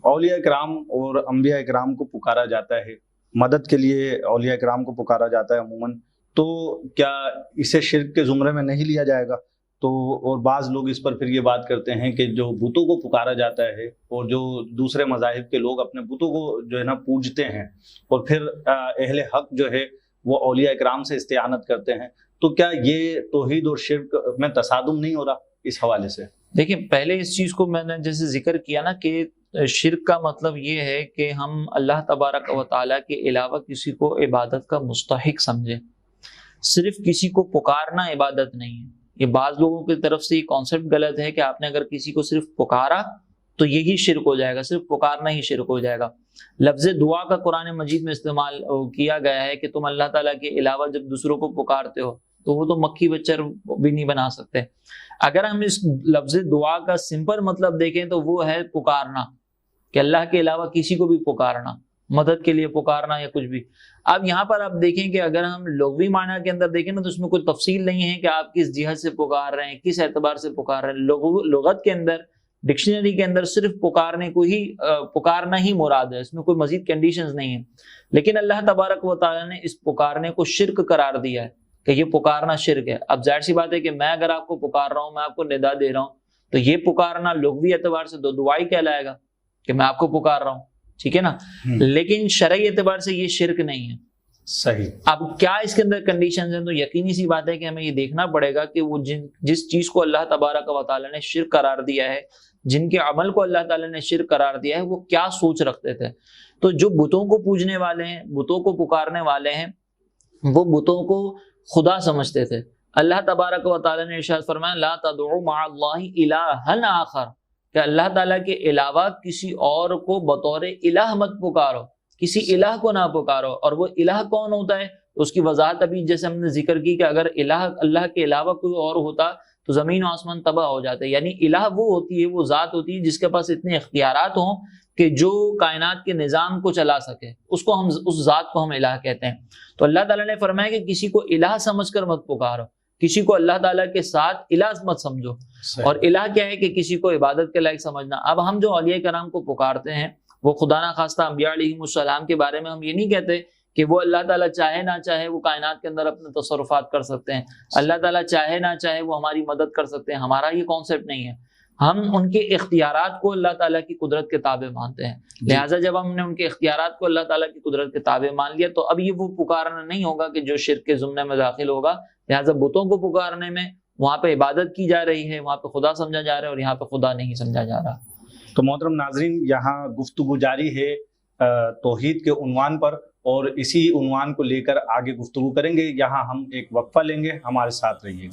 औलिया इकराम और अंबिया इकराम को पुकारा जाता है, मदद के लिए औलिया इकराम को पुकारा जाता है अमूमन, तो क्या इसे शिर्क के जुमरे में नहीं लिया जाएगा? तो और बाज़ लोग इस पर फिर ये बात करते हैं कि जो बुतों को पुकारा जाता है और जो दूसरे मज़ाहिब के लोग अपने बुतों को जो है ना पूजते हैं और फिर अहले हक जो है वो औलिया इकराम से इस्तिआनत करते हैं, तो क्या ये तौहीद और शिर्क में तसादुम नहीं हो रहा इस हवाले से? देखिए, पहले इस चीज़ को मैंने जैसे जिक्र किया ना कि शिर्क का मतलब ये है कि हम अल्लाह तबारक व तआला के अलावा किसी को इबादत का मुस्तहिक समझें। सिर्फ किसी को पुकारना इबादत नहीं है। ये बाज़ लोगों की तरफ से ये कॉन्सेप्ट गलत है कि आपने अगर किसी को सिर्फ पुकारा तो यही शिर्क हो जाएगा, सिर्फ पुकारना ही शिर्क हो जाएगा। लफ्ज़ दुआ का कुरान मजीद में इस्तेमाल किया गया है कि तुम अल्लाह ताला के अलावा जब दूसरों को पुकारते हो तो वो तो मक्खी बच्चर भी नहीं बना सकते। अगर हम इस लफ्ज़ दुआ का सिंपल मतलब देखें तो वो है पुकारना, कि अल्लाह के अलावा किसी को भी पुकारना, मदद के लिए पुकारना या कुछ भी। अब यहाँ पर आप देखें कि अगर हम लुग़वी माना के अंदर देखें ना तो उसमें कोई तफसील नहीं है कि आप किस जिहत से पुकार रहे हैं, किस एतबार से पुकार रहे हैं। लुग़त के अंदर, डिक्शनरी के अंदर सिर्फ पुकारने को ही पुकारना ही मुराद है, इसमें कोई मजीद कंडीशंस नहीं है। लेकिन अल्लाह तबारक व तआला ने इस पुकारने को शिर्क करार दिया है कि ये पुकारना शिर्क है। अब जाहिर सी बात है कि मैं अगर आपको पुकार रहा हूँ, मैं आपको निदा दे रहा हूँ, तो ये पुकारना लुग़वी एतबार से दुआई कहलाएगा कि मैं आपको पुकार रहा हूँ, ठीक है ना। लेकिन शरई एतबार से ये शिर्क नहीं है। सही। अब क्या इसके अंदर कंडीशंस हैं, तो यकीनी सी बात है कि हमें ये देखना पड़ेगा कि वो जिस चीज को अल्लाह तबारक व तआला ने शिर्क करार दिया है, जिनके अमल को अल्लाह ताला ने शिर्क करार दिया है, वो क्या सोच रखते थे। तो जो बुतों को पूजने वाले हैं, बुतों को पुकारने वाले हैं, वो बुतों को खुदा समझते थे। अल्लाह तबारक व तआला ने इरशाद फरमाया ला तदउ मअल्लाहि इलाहन आखर, कि अल्लाह ताला के अलावा किसी और को बतौर इलाह मत पुकारो, किसी इलाह को ना पुकारो। और वो इलाह कौन होता है, उसकी वजाहत अभी जैसे हमने जिक्र की कि अगर इलाह अल्लाह के अलावा कोई और होता तो जमीन और आसमान तबाह हो जाते। यानी इलाह वो होती है, वो जात होती है जिसके पास इतने इख्तियारात हों कि जो कायनात के निज़ाम को चला सके, उसको हम, उस जात को हम इलाह कहते हैं। तो अल्लाह ताला ने फरमाया कि किसी को इलाह समझकर मत पुकारो, किसी को अल्लाह ताला के साथ इलाह मत समझो। और इलाह क्या है कि किसी को इबादत के लायक समझना। अब हम जो औलिया कराम को पुकारते हैं, वो खुदा ना खास्ता अंबिया अलैहिमुस्सलाम के बारे में हम ये नहीं कहते कि वो अल्लाह ताला चाहे ना चाहे वो कायनात के अंदर अपने तसर्रुफात कर सकते हैं, अल्लाह ताला चाहे ना चाहे वो हमारी मदद कर सकते हैं। हमारा ये कॉन्सेप्ट नहीं है। हम उनके इख्तियारात को अल्लाह ताला की कुदरत के ताबे मानते हैं। लिहाजा जब हमने उनके इख्तियारात को अल्लाह ताला की कुदरत के ताबे मान लिया, तो अब ये वो पुकारना नहीं होगा कि जो शिर्क के ज़ुम्रे में दाखिल होगा। लिहाजा बुतों को पुकारने में वहाँ पे इबादत की जा रही है, वहाँ पे खुदा समझा जा रहा है, और यहाँ पे खुदा नहीं समझा जा रहा। तो मोहतरम नाज़रीन, यहाँ गुफ्तगू जारी है तौहीद के उन्वान पर, और इसी उन्वान को लेकर आगे गुफ्तगू करेंगे। यहाँ हम एक वक्फा लेंगे, हमारे साथ रहिए।